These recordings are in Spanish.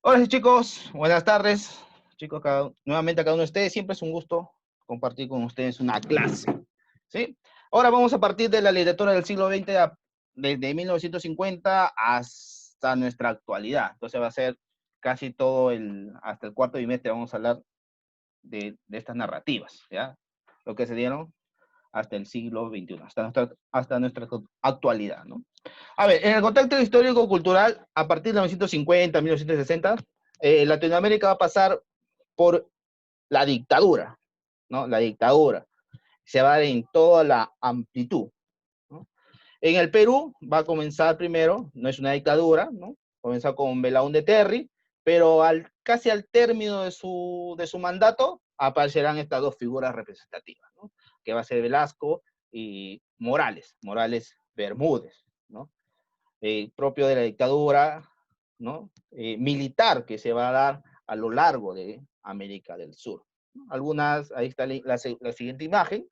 Hola chicos, buenas tardes. Chicos, nuevamente a cada uno de ustedes, siempre es un gusto compartir con ustedes una clase. ¿Sí? Ahora vamos a partir de la literatura del siglo XX, desde 1950 hasta nuestra actualidad. Entonces va a ser casi todo hasta el cuarto bimestre vamos a hablar de estas narrativas, ¿ya? Lo que se dieron hasta el siglo XXI, hasta nuestra actualidad, ¿no? A ver, en el contexto histórico-cultural, a partir de 1950, 1960, Latinoamérica va a pasar por la dictadura, ¿no? La dictadura se va a dar en toda la amplitud, ¿no? En el Perú va a comenzar primero, no es una dictadura, ¿no? Comienza con Belaúnde Terry, pero casi al término de su mandato aparecerán estas dos figuras representativas, ¿no? Que va a ser Velasco y Morales Bermúdez, ¿no? Propio de la dictadura, ¿no? Militar que se va a dar a lo largo de América del Sur. Algunas, ahí está la siguiente imagen,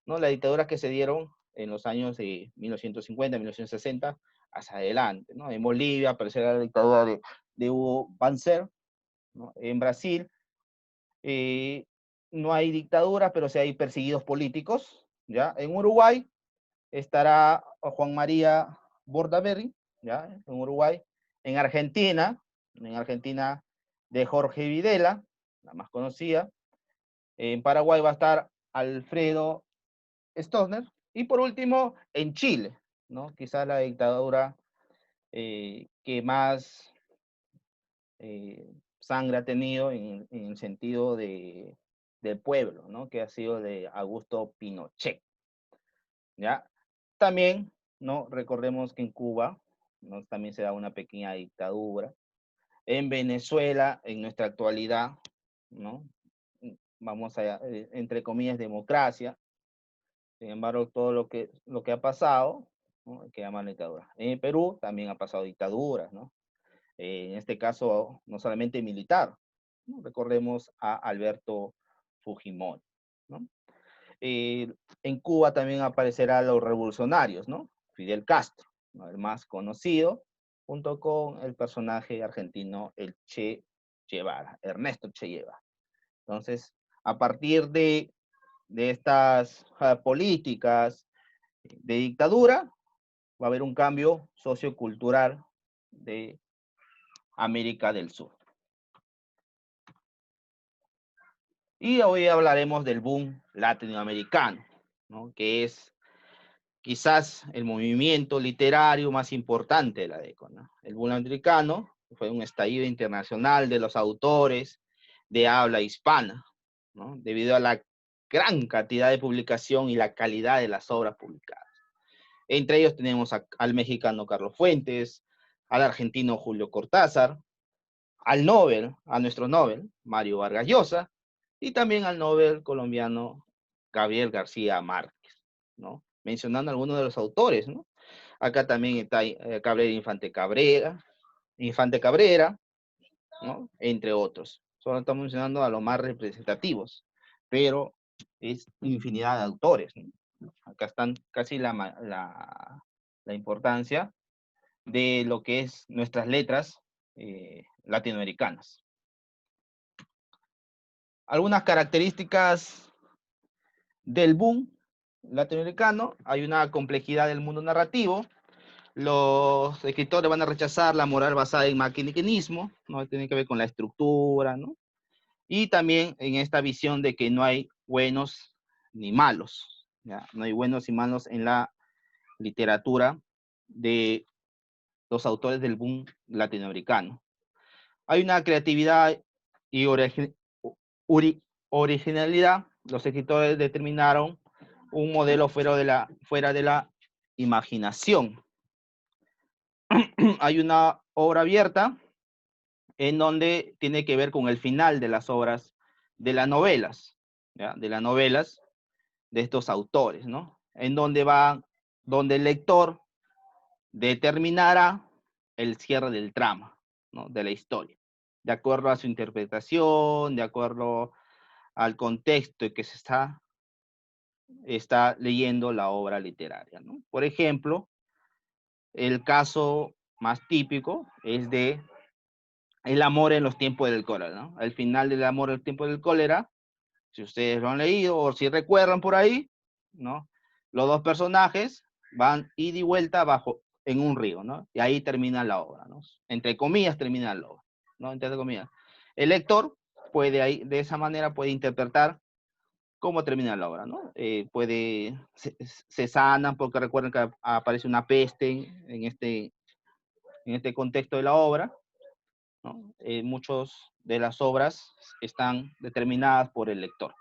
¿no? Las dictaduras que se dieron en los años de 1950, 1960 hacia adelante, ¿no? En Bolivia aparecerá la dictadura de Hugo Banzer, ¿no? En Brasil no hay dictadura, pero sí hay perseguidos políticos, ¿ya? En Uruguay estará Juan María Bordaberry, ¿ya? En Uruguay. En Argentina de Jorge Videla, la más conocida. En Paraguay va a estar Alfredo Stroessner. Y por último, en Chile, ¿no? Quizás la dictadura que más sangre ha tenido en el sentido del pueblo, ¿no? Que ha sido de Augusto Pinochet, ¿ya? También, ¿no? Recordemos que en Cuba, ¿no? También se da una pequeña dictadura. En Venezuela, en nuestra actualidad, ¿no? Vamos a, entre comillas, democracia. Sin embargo, todo lo que ha pasado, ¿no? Hay que llamar dictadura. En Perú también ha pasado dictaduras, ¿no? En este caso, no solamente militar, ¿no? Recordemos a Alberto Fujimori, ¿no? Eh, en Cuba también aparecerán los revolucionarios, ¿no? Fidel Castro, ¿no? El más conocido, junto con el personaje argentino, el Che Guevara, Ernesto Che Guevara. Entonces, a partir de estas políticas de dictadura, va a haber un cambio sociocultural de América del Sur. Y hoy hablaremos del boom latinoamericano, ¿no? Que es quizás el movimiento literario más importante de la década, ¿no? El boom latinoamericano fue un estallido internacional de los autores de habla hispana, ¿no? Debido a la gran cantidad de publicación y la calidad de las obras publicadas. Entre ellos tenemos al mexicano Carlos Fuentes, al argentino Julio Cortázar, a nuestro Nobel, Mario Vargas Llosa, y también al Nobel colombiano Gabriel García Márquez, ¿no? Mencionando algunos de los autores, ¿no? Acá también está Gabriel Infante Cabrera, ¿no? Entre otros. Solo estamos mencionando a los más representativos, pero es infinidad de autores, ¿no? Acá están casi la importancia de lo que es nuestras letras latinoamericanas. Algunas características del boom latinoamericano: hay una complejidad del mundo narrativo. Los escritores van a rechazar la moral basada en maquinismo, ¿no? Tiene que ver con la estructura, ¿no? Y también en esta visión de que no hay buenos ni malos, ¿ya? No hay buenos y malos en la literatura de los autores del boom latinoamericano. Hay una creatividad y originalidad. Los escritores determinaron un modelo fuera de la imaginación. Hay una obra abierta en donde tiene que ver con el final de las obras, de las novelas, ¿ya? De las novelas de estos autores, ¿no? Donde el lector determinará el cierre del trama, ¿no? De la historia, de acuerdo a su interpretación, de acuerdo al contexto en que se está leyendo la obra literaria, ¿no? Por ejemplo, el caso más típico es de El amor en los tiempos del cólera, ¿no? Al final del amor en los tiempos del cólera, si ustedes lo han leído o si recuerdan por ahí, ¿no? Los dos personajes van ida y vuelta en un río, ¿no? Y ahí termina la obra, ¿no? Entre comillas termina la obra, ¿no? Entre comillas. El lector puede ahí, de esa manera puede interpretar cómo termina la obra, ¿no? Se sanan porque recuerden que aparece una peste en este contexto de la obra, ¿no? Muchas de las obras están determinadas por el lector.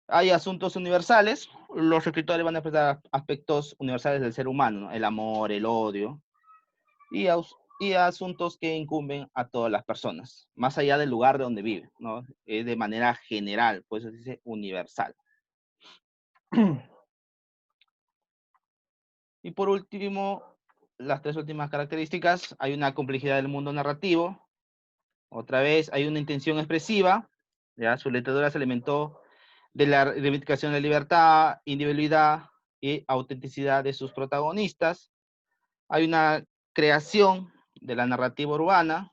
Hay asuntos universales, los escritores van a expresar aspectos universales del ser humano, ¿no? El amor, el odio, y asuntos que incumben a todas las personas, más allá del lugar de donde viven, ¿no? De manera general, por eso se dice universal. Y por último, las tres últimas características, hay una complejidad del mundo narrativo, otra vez hay una intención expresiva, ¿ya? Su literatura se alimentó de la reivindicación de libertad, individualidad y autenticidad de sus protagonistas. Hay una creación de la narrativa urbana,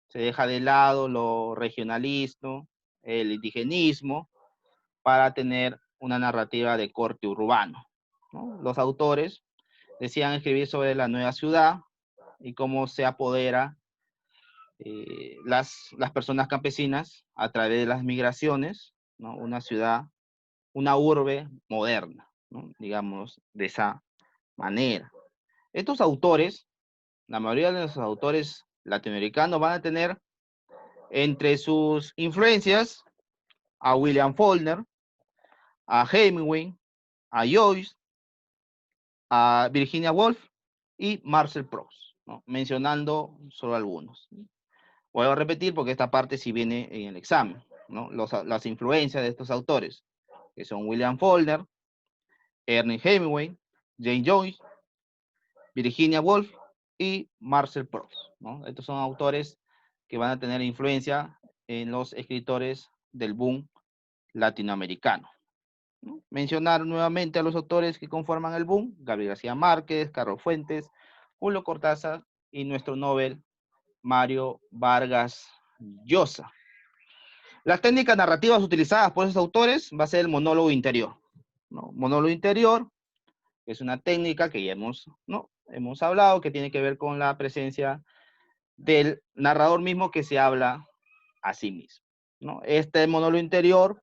se deja de lado lo regionalismo, el indigenismo, para tener una narrativa de corte urbano, ¿no? Los autores decían escribir sobre la nueva ciudad y cómo se apodera las personas campesinas a través de las migraciones, ¿no? Una ciudad, una urbe moderna, ¿no? Digamos, de esa manera. Estos autores, la mayoría de los autores latinoamericanos van a tener entre sus influencias a William Faulkner, a Hemingway, a Joyce, a Virginia Woolf y Marcel Proust, ¿no? Mencionando solo algunos. Voy a repetir porque esta parte sí viene en el examen, ¿no? Las influencias de estos autores, que son William Faulkner, Ernest Hemingway, Jane Joyce, Virginia Woolf y Marcel Proust, ¿no? Estos son autores que van a tener influencia en los escritores del boom latinoamericano, ¿no? Mencionar nuevamente a los autores que conforman el boom: Gabriel García Márquez, Carlos Fuentes, Julio Cortázar y nuestro Nobel Mario Vargas Llosa. Las técnicas narrativas utilizadas por esos autores va a ser el monólogo interior, ¿no? Monólogo interior es una técnica que ya hemos hablado, que tiene que ver con la presencia del narrador mismo que se habla a sí mismo, ¿no? Este monólogo interior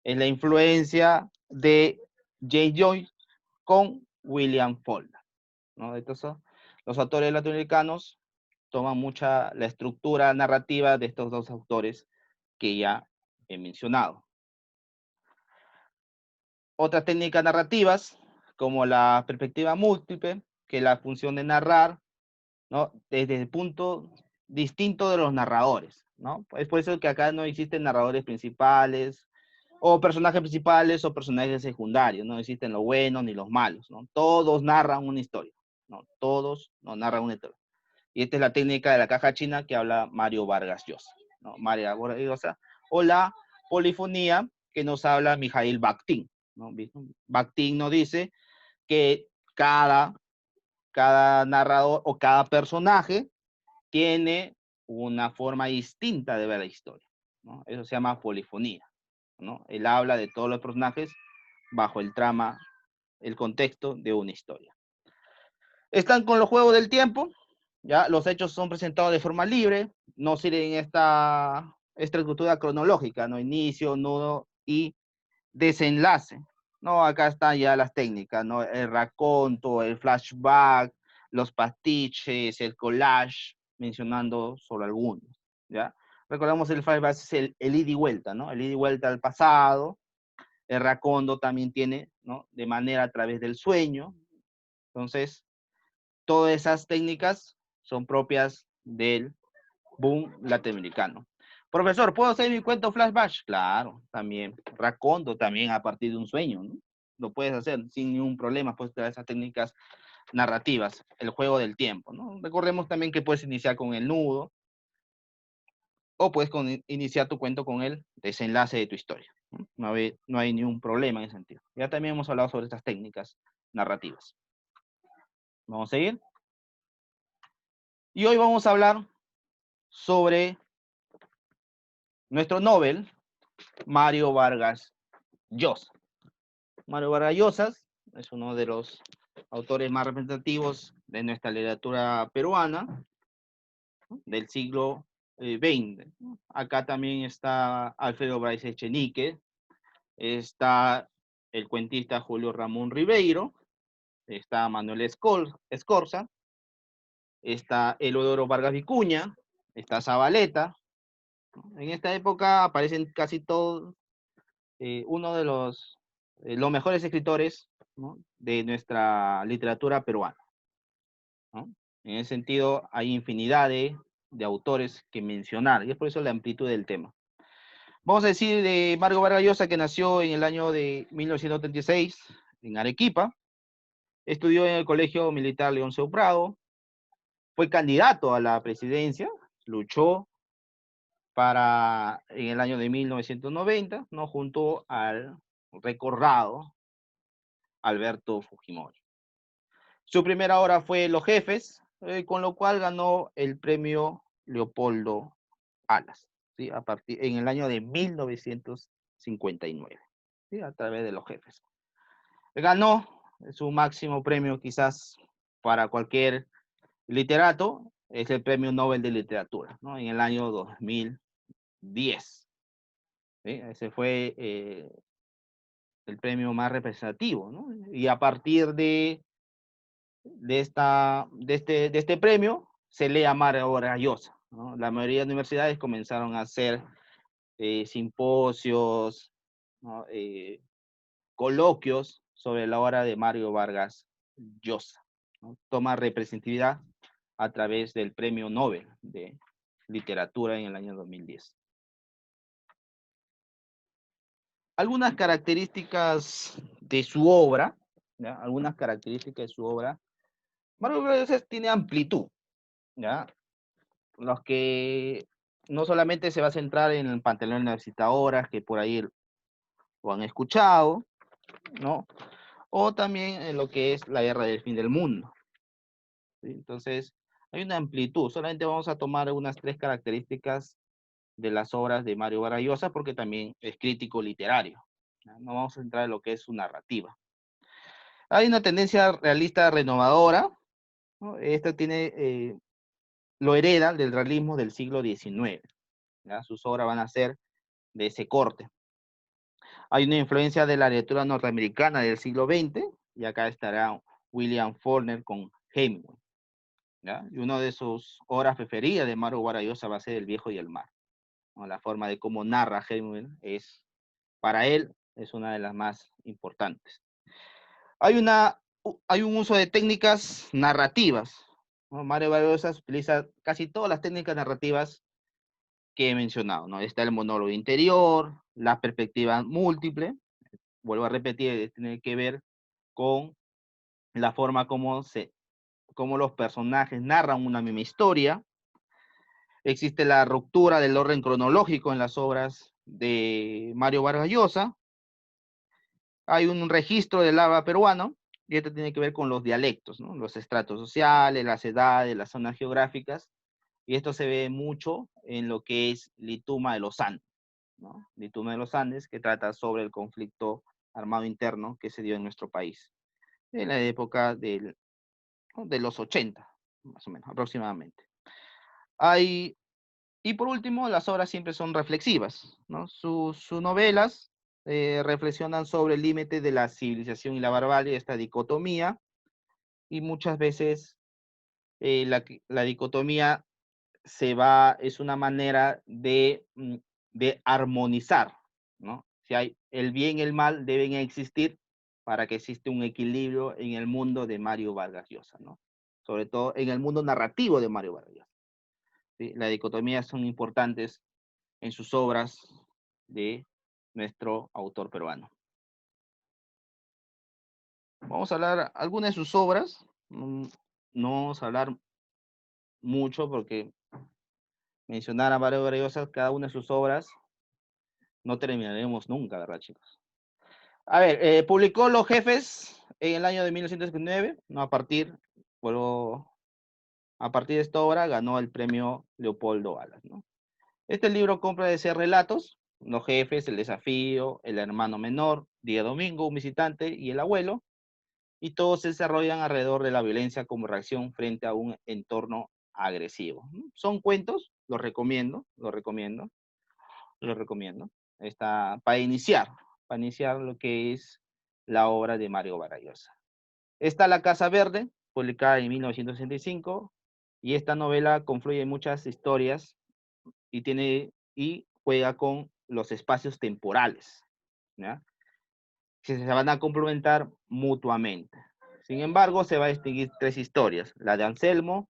es la influencia de Jane Joyce con William Faulkner, ¿no? Estos son los autores latinoamericanos, toman mucha la estructura narrativa de estos dos autores que ya he mencionado. Otras técnicas narrativas, como la perspectiva múltiple, que es la función de narrar, ¿no? Desde el punto distinto de los narradores, ¿no? Es por eso que acá no existen narradores principales, o personajes principales o personajes secundarios, no existen los buenos ni los malos, ¿no? Todos narran una historia, ¿no? Todos nos narran una historia. Y esta es la técnica de la caja china que habla Mario Vargas Llosa, ¿no? Mario Vargas Llosa, o la polifonía que nos habla Mikhail Bakhtin, ¿no? Bakhtin nos dice que cada narrador o cada personaje tiene una forma distinta de ver la historia, ¿no? Eso se llama polifonía, ¿no? Él habla de todos los personajes bajo el trama, el contexto de una historia. Están con los juegos del tiempo, ¿ya? Los hechos son presentados de forma libre, no siguen esta estructura cronológica, ¿no? Inicio, nudo y desenlace, ¿no? Acá están ya las técnicas, ¿no? El raconto, el flashback, los pastiches, el collage, mencionando solo algunos, ¿ya? Recordamos el flashback es el ida y vuelta, ¿no? El ida y vuelta al pasado. El raconto también tiene, ¿no? De manera a través del sueño. Entonces, todas esas técnicas son propias del boom latinoamericano. Profesor, ¿puedo hacer mi cuento flashback? Claro, también. Raconto también a partir de un sueño, ¿no? Lo puedes hacer sin ningún problema, puedes traer esas técnicas narrativas, el juego del tiempo, ¿no? Recordemos también que puedes iniciar con el nudo o puedes iniciar tu cuento con el desenlace de tu historia, ¿no? No hay ningún problema en ese sentido. Ya también hemos hablado sobre estas técnicas narrativas. Vamos a seguir. Y hoy vamos a hablar sobre nuestro Nobel, Mario Vargas Llosa. Mario Vargas Llosa es uno de los autores más representativos de nuestra literatura peruana del siglo XX. Acá también está Alfredo Bryce Echenique, está el cuentista Julio Ramón Ribeiro, está Manuel Escorza, está Elodoro Vargas Vicuña, está Zabaleta. En esta época aparecen casi todos, uno de los mejores escritores, ¿no?, de nuestra literatura peruana, ¿no? En ese sentido, hay infinidad de autores que mencionar, y es por eso la amplitud del tema. Vamos a decir de Mario Vargas Llosa, que nació en el año de 1936 en Arequipa, estudió en el Colegio Militar Leoncio Prado, fue candidato a la presidencia, luchó en el año de 1990, ¿no?, junto al recordado Alberto Fujimori. Su primera obra fue Los Jefes, con lo cual ganó el premio Leopoldo Alas, ¿sí?, en el año de 1959, ¿sí?, a través de Los Jefes. Ganó su máximo premio quizás para cualquier literato, es el Premio Nobel de Literatura, ¿no?, en el año 2010. ¿Sí? Ese fue el premio más representativo, ¿no? Y a partir de este premio se le llama Mario Llosa, ¿no? La mayoría de universidades comenzaron a hacer simposios, ¿no?, coloquios sobre la obra de Mario Vargas Llosa, ¿no? Toma representatividad a través del Premio Nobel de Literatura en el año 2010. Algunas características de su obra, ¿ya? Algunas características de su obra. Mario Vargas Llosa tiene amplitud, ¿ya? Los que no solamente se va a centrar en el Panteón Universitadoras, que por ahí lo han escuchado, ¿no? O también en lo que es la Guerra del Fin del Mundo, ¿sí? Entonces, hay una amplitud. Solamente vamos a tomar unas 3 características de las obras de Mario Vargas Llosa, porque también es crítico literario, ¿ya? No vamos a entrar en lo que es su narrativa. Hay una tendencia realista renovadora, ¿no? Esta lo hereda del realismo del siglo XIX, ¿ya? Sus obras van a ser de ese corte. Hay una influencia de la literatura norteamericana del siglo XX, y acá estará William Faulkner con Hemingway, ¿ya? Y una de sus obras preferidas de Mario Vargas Llosa va a ser El viejo y el mar, ¿no? La forma de cómo narra Hemingway para él, es una de las más importantes. Hay un uso de técnicas narrativas, ¿no? Mario Vargas Llosa utiliza casi todas las técnicas narrativas que he mencionado, ¿no? Está el monólogo interior, la perspectiva múltiple, vuelvo a repetir, tiene que ver con la forma como los personajes narran una misma historia. Existe la ruptura del orden cronológico en las obras de Mario Vargas Llosa. Hay un registro del habla peruano, y esto tiene que ver con los dialectos, ¿no? Los estratos sociales, las edades, las zonas geográficas, y esto se ve mucho en lo que es Lituma de los Andes, ¿no? Lituma de los Andes, que trata sobre el conflicto armado interno que se dio en nuestro país, en la época de los 80, más o menos, aproximadamente. Y por último, las obras siempre son reflexivas, ¿no? Sus novelas reflexionan sobre el límite de la civilización y la barbarie, esta dicotomía, y muchas veces la dicotomía es una manera de armonizar, ¿no? Si hay el bien y el mal deben existir para que exista un equilibrio en el mundo de Mario Vargas Llosa, ¿no? Sobre todo en el mundo narrativo de Mario Vargas Llosa, ¿sí? Las dicotomías son importantes en sus obras de nuestro autor peruano. Vamos a hablar algunas de sus obras, no vamos a hablar mucho porque mencionar a Mario Vargas Llosa, cada una de sus obras, no terminaremos nunca, ¿verdad, chicos? A ver, publicó Los Jefes en el año de 1959, ¿no? Vuelvo A partir de esta obra ganó el premio Leopoldo Alas, ¿no? Este libro compra de ser relatos, Los jefes, El desafío, El hermano menor, Día Domingo, Un visitante y El abuelo, y todos se desarrollan alrededor de la violencia como reacción frente a un entorno agresivo. Son cuentos, los recomiendo, los recomiendo, los recomiendo. Para iniciar lo que es la obra de Mario Vargas Llosa. Está La Casa Verde, publicada en 1965, y esta novela confluye en muchas historias y juega con los espacios temporales, ¿ya? Que se van a complementar mutuamente. Sin embargo, se va a distinguir tres historias, la de Anselmo,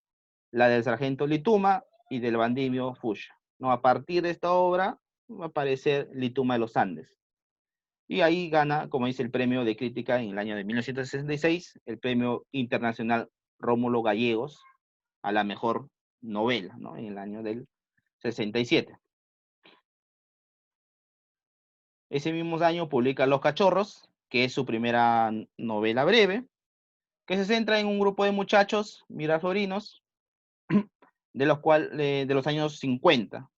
la del sargento Lituma y del bandimio Fuchs. ¿No? A partir de esta obra va a aparecer Lituma de los Andes. Y ahí gana, como dice, el premio de crítica en el año de 1966, el premio internacional Rómulo Gallegos a la mejor novela, ¿no? En el año del 67. Ese mismo año publica Los Cachorros, que es su primera novela breve, que se centra en un grupo de muchachos miraflorinos de los años 50,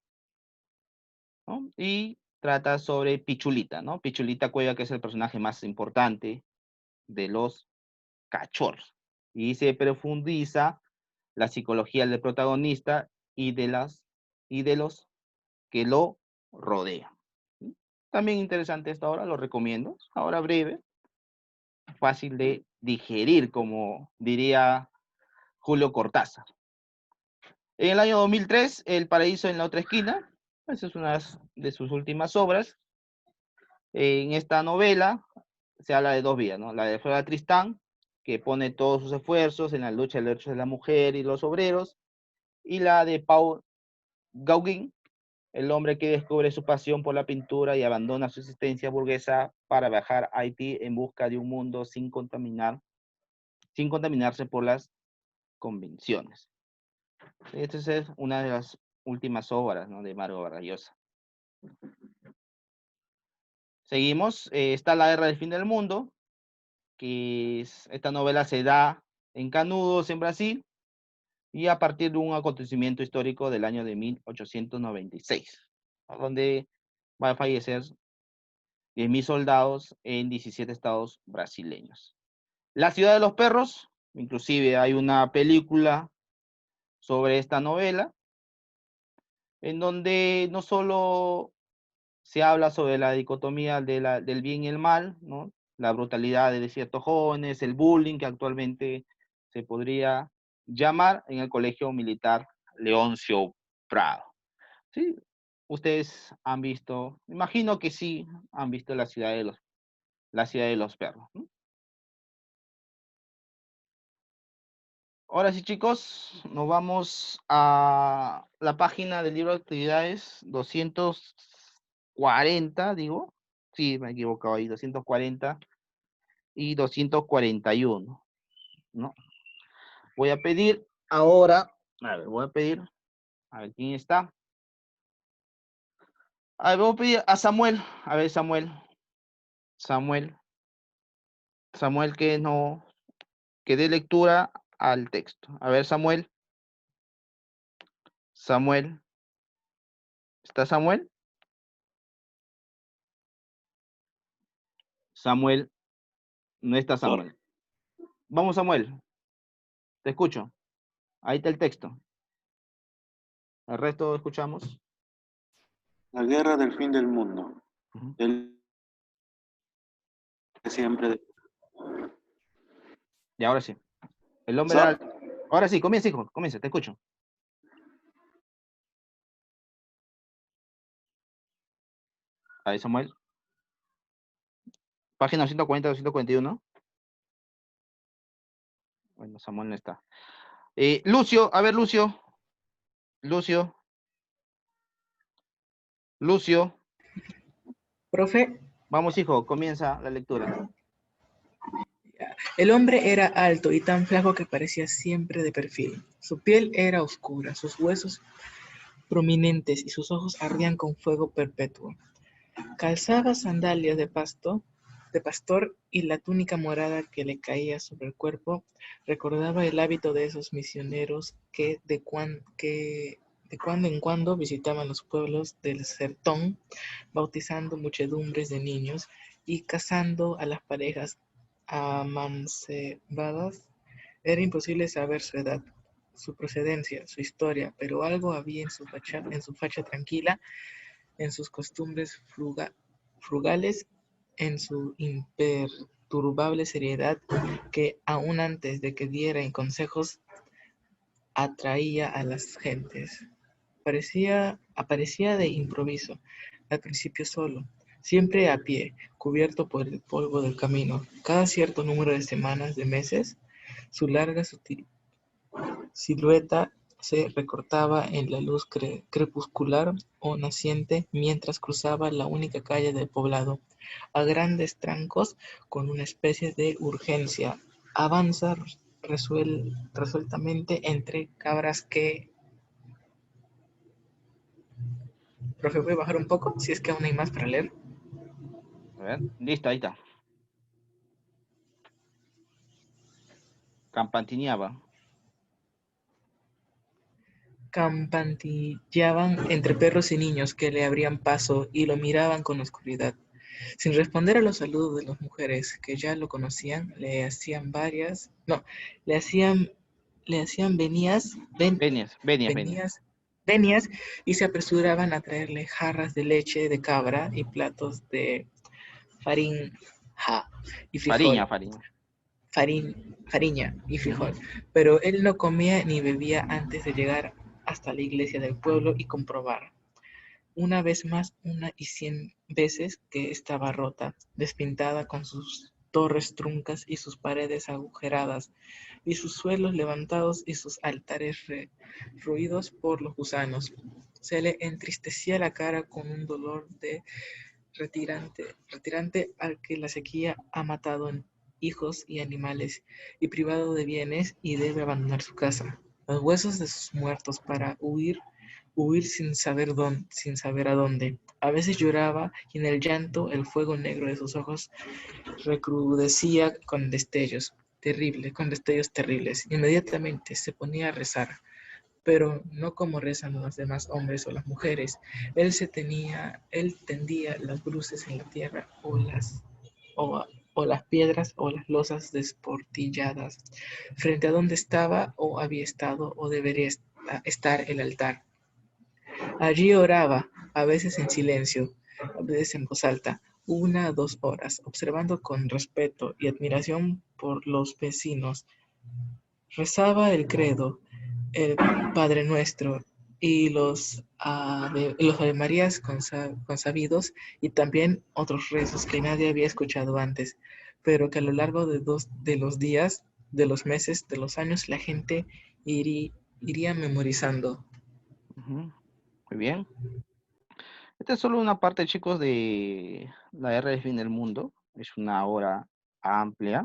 ¿no? Y trata sobre Pichulita, ¿no? Pichulita Cueva, que es el personaje más importante de Los Cachorros. Y se profundiza la psicología del protagonista y de los que lo rodean. También interesante esta obra, lo recomiendo. Ahora breve, fácil de digerir, como diría Julio Cortázar. En el año 2003, El paraíso en la otra esquina, esa es una de sus últimas obras. En esta novela se habla de dos vías, ¿no? La de Flora Tristán, que pone todos sus esfuerzos en la lucha de los derechos de la mujer y los obreros, y la de Paul Gauguin, el hombre que descubre su pasión por la pintura y abandona su existencia burguesa para viajar a Haití en busca de un mundo sin contaminarse por las convenciones. Esta es una de las últimas obras, ¿no? De Mario Vargas Llosa. Seguimos, está La guerra del fin del mundo, esta novela se da en Canudos, en Brasil, y a partir de un acontecimiento histórico del año de 1896, donde va a fallecer 10.000 soldados en 17 estados brasileños. La ciudad de los perros, inclusive hay una película sobre esta novela, en donde no solo se habla sobre la dicotomía del bien y el mal, ¿no? La brutalidad de ciertos jóvenes, el bullying que actualmente se podría llamar en el Colegio Militar Leoncio Prado. ¿Sí? Ustedes han visto, imagino que sí, han visto la ciudad de los perros, ¿no? Ahora sí, chicos, nos vamos a la página del libro de actividades 240, digo. Sí, me he equivocado ahí, 240 y 241, ¿no? Voy a pedir ahora, a ver quién está. A ver, voy a pedir a Samuel. A ver, Samuel, que dé lectura al texto. A ver, Samuel, ¿está Samuel? Samuel, no está Samuel. Vamos, Samuel, te escucho. Ahí está el texto. El resto escuchamos. La guerra del fin del mundo. El siempre. Y ahora sí. El hombre era... Ahora sí, comienza, hijo, comienza, te escucho. Ahí, Samuel. Página 140, 241. Bueno, Samuel no está. Lucio, a ver, Lucio. Lucio. Profe. Vamos, hijo, comienza la lectura. El hombre era alto y tan flaco que parecía siempre de perfil. Su piel era oscura, sus huesos prominentes y sus ojos ardían con fuego perpetuo. Calzaba sandalias de pasto de pastor y la túnica morada que le caía sobre el cuerpo recordaba el hábito de esos misioneros que de cuando en cuando visitaban los pueblos del sertón, bautizando muchedumbres de niños y casando a las parejas amancebadas. Era imposible saber su edad, su procedencia, su historia, pero algo había en su facha tranquila, en sus costumbres frugales, en su imperturbable seriedad, que aun antes de que diera consejos, atraía a las gentes. Aparecía de improviso, al principio solo, siempre a pie, cubierto por el polvo del camino. Cada cierto número de semanas, de meses, su larga silueta se recortaba en la luz crepuscular o naciente mientras cruzaba la única calle del poblado. A grandes trancos, con una especie de urgencia, avanza resueltamente entre cabras que... Profe, voy a bajar un poco, si es que aún hay más para leer. A ver, listo, ahí está. Campantineaba. Campantillaban entre perros y niños que le abrían paso y lo miraban con oscuridad. Sin responder a los saludos de las mujeres que ya lo conocían, le hacían varias, no, le hacían Venias. venías, venias y se apresuraban a traerle jarras de leche de cabra y platos de farinha y frijol, Fariña. fariña y Ujú. frijol, pero él no comía ni bebía antes de llegar hasta la iglesia del pueblo y comprobar una vez más, una y 100 veces, que estaba rota, despintada con sus torres truncas y sus paredes agujeradas, y sus suelos levantados y sus altares roídos por los gusanos. Se le entristecía la cara con un dolor de retirante al que la sequía ha matado en hijos y animales, y privado de bienes, y debe abandonar su casa, los huesos de sus muertos para huir sin saber a dónde. A veces lloraba y en el llanto el fuego negro de sus ojos recrudecía con destellos terribles. Inmediatamente se ponía a rezar, pero no como rezan los demás hombres o las mujeres. Él tendía las bruces en la tierra o las piedras o las losas desportilladas, frente a donde estaba o había estado o debería estar el altar. Allí oraba, a veces en silencio, a veces en voz alta, 1 o 2 horas, observando con respeto y admiración por los vecinos. Rezaba el credo, el Padre Nuestro y los Ave Marías consabidos, y también otros rezos que nadie había escuchado antes, pero que a lo largo de los días, de los meses, de los años, la gente iría memorizando. Ujú. Muy bien. Esta es solo una parte, chicos, de La Guerra del Fin del Mundo. Es una obra amplia.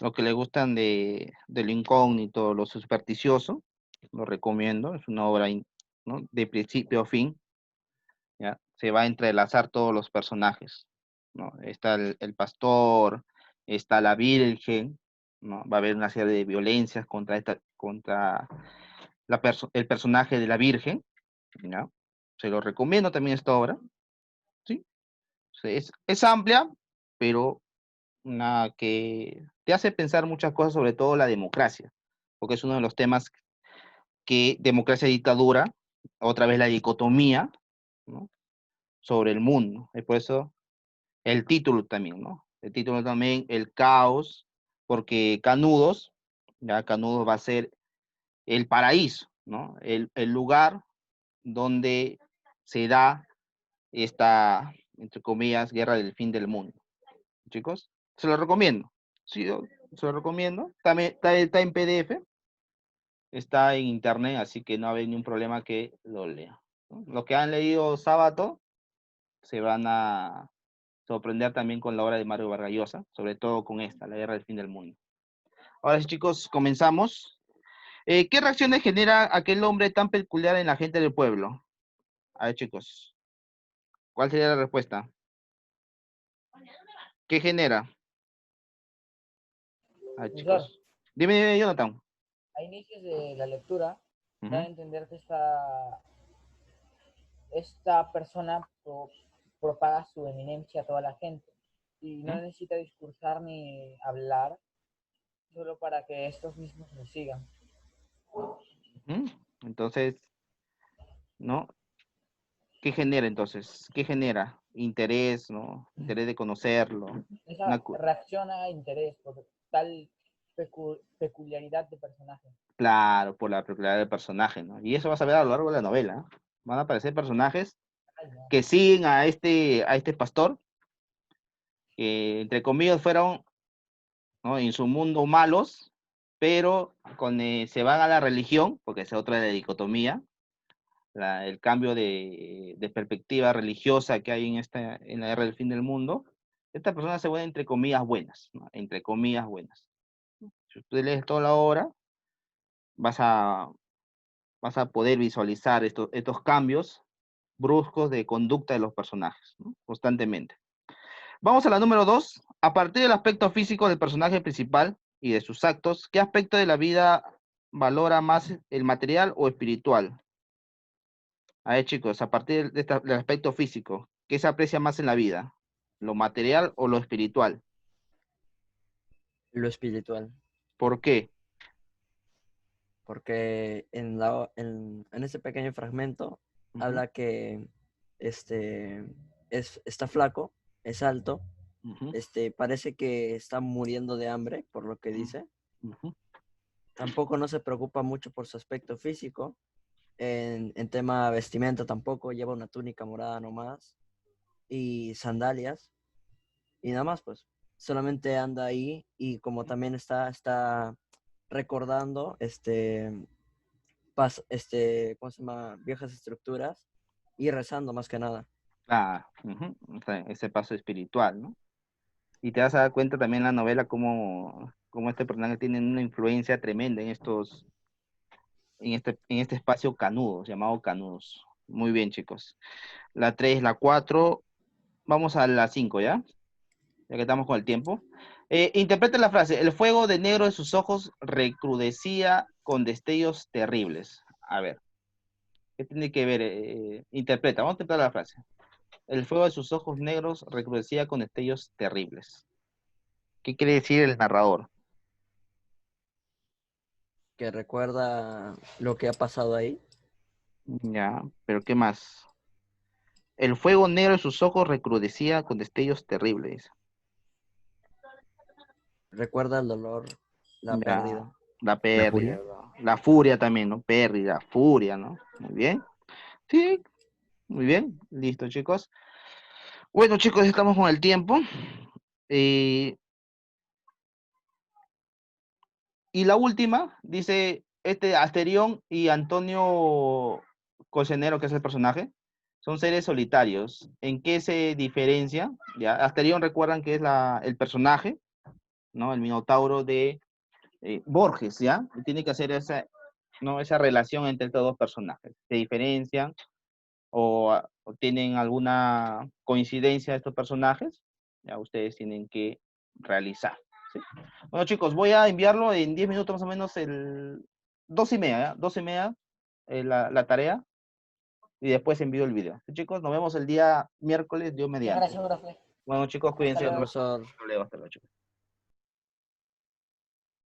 Lo que le gustan de lo incógnito, lo supersticioso, lo recomiendo. Es una obra, ¿no?, de principio a fin. ¿Ya? Se va a entrelazar todos los personajes, ¿no? Está el pastor, está la Virgen, ¿no? Va a haber una serie de violencias contra el personaje de la Virgen, ¿ya? Se lo recomiendo también esta obra, ¿sí? Es amplia, pero una que te hace pensar muchas cosas, sobre todo la democracia, porque es uno de los temas que democracia y dictadura, otra vez la dicotomía, ¿no?, sobre el mundo. Y por eso el título también, ¿no? El título también, el caos, porque Canudos, ya Canudos va a ser el paraíso, ¿no? El lugar donde se da esta, entre comillas, guerra del fin del mundo. Chicos, se lo recomiendo. Sí, yo se lo recomiendo. También está en PDF, está en internet, así que no hay ningún problema que lo lea, ¿no? Los que han leído Sábato se van a sorprender también con la obra de Mario Vargas Llosa, sobre todo con esta, La Guerra del Fin del Mundo. Ahora sí, chicos, comenzamos. ¿Qué reacciones genera aquel hombre tan peculiar en la gente del pueblo? A ver, chicos, ¿cuál sería la respuesta? ¿Qué genera? Ah, Profesor, chicos. Dime, Jonathan. a inicios de la lectura, da a Ujú, entender que esta persona propaga su eminencia a toda la gente y no ujú, necesita discursar ni hablar solo para que estos mismos lo sigan. ujú. Entonces, ¿no? ¿Qué genera entonces? ¿Qué genera? Interés, ¿no? Interés de conocerlo. Esa Una cu- reacciona a interés por tal peculiaridad de personaje. claro, por la peculiaridad del personaje, ¿no? Y eso vas a ver a lo largo de la novela, ¿no? Van a aparecer personajes Ay, no. que siguen a este pastor, que entre comillas fueron, ¿no? En su mundo malos, pero se van a la religión, porque esa es otra de la dicotomía, el cambio de perspectiva religiosa que hay en la guerra del fin del mundo, esta persona se vuelve entre comillas buenas, ¿no? Entre comillas buenas. Si tú lees toda la obra, vas a, vas a poder visualizar estos cambios bruscos de conducta de los personajes, ¿no? Constantemente. Vamos a la número 2. A partir del aspecto físico del personaje principal y de sus actos, ¿qué aspecto de la vida valora más el material o espiritual? A ver, chicos, a partir del aspecto físico, ¿qué se aprecia más en la vida? ¿Lo material o lo espiritual? Lo espiritual, ¿Por qué? porque en ese pequeño fragmento Ujú, habla que está flaco, es alto, ujú, parece que está muriendo de hambre, por lo que dice. ujú. Tampoco no se preocupa mucho por su aspecto físico. En tema vestimenta tampoco, lleva una túnica morada nomás y sandalias y nada más, pues. Solamente anda ahí y como también está recordando ¿cómo se llama? Viejas estructuras y rezando más que nada. Ah, ujú, o sea, ese paso espiritual, ¿no? Y te vas a dar cuenta también en la novela cómo este personaje tiene una influencia tremenda en este espacio Canudos, llamado Canudos. Muy bien, chicos. La 3, la 4, vamos a la 5, ¿ya? Ya que estamos con el tiempo. Interpreta la frase, el fuego de negro de sus ojos recrudecía con destellos terribles. A ver, ¿qué tiene que ver? Interpreta, vamos a interpretar la frase. El fuego de sus ojos negros recrudecía con destellos terribles. ¿Qué quiere decir el narrador? Que recuerda lo que ha pasado ahí. Ya, pero ¿qué más? El fuego negro de sus ojos recrudecía con destellos terribles. Recuerda el dolor, la Ya, pérdida. la ¿La pérdida, furia? la furia también, ¿no? Pérdida, furia, ¿no? Muy bien. Sí, muy bien. Listo, chicos. Bueno, chicos, estamos con el tiempo. Eh, y la última, dice, Asterión y Antonio Cosenero, que es el personaje, son seres solitarios. ¿En qué se diferencia? Ya, Asterión recuerdan que es el personaje, ¿no? El Minotauro de Borges, ¿ya? Y tiene que hacer ¿no? Esa relación entre estos dos personajes. ¿Se diferencian o tienen alguna coincidencia estos personajes? Ya ustedes tienen que realizar. ¿Sí? Bueno, chicos, voy a enviarlo en 10 minutos más o menos, 2:30, ¿ya? 2:30, la tarea, y después envío el video. ¿Sí, chicos? Nos vemos el día miércoles, Dios Muchas mediante. gracias, profe. Bueno, chicos, Hasta cuídense. luego. Profesor. Hasta luego, chicos.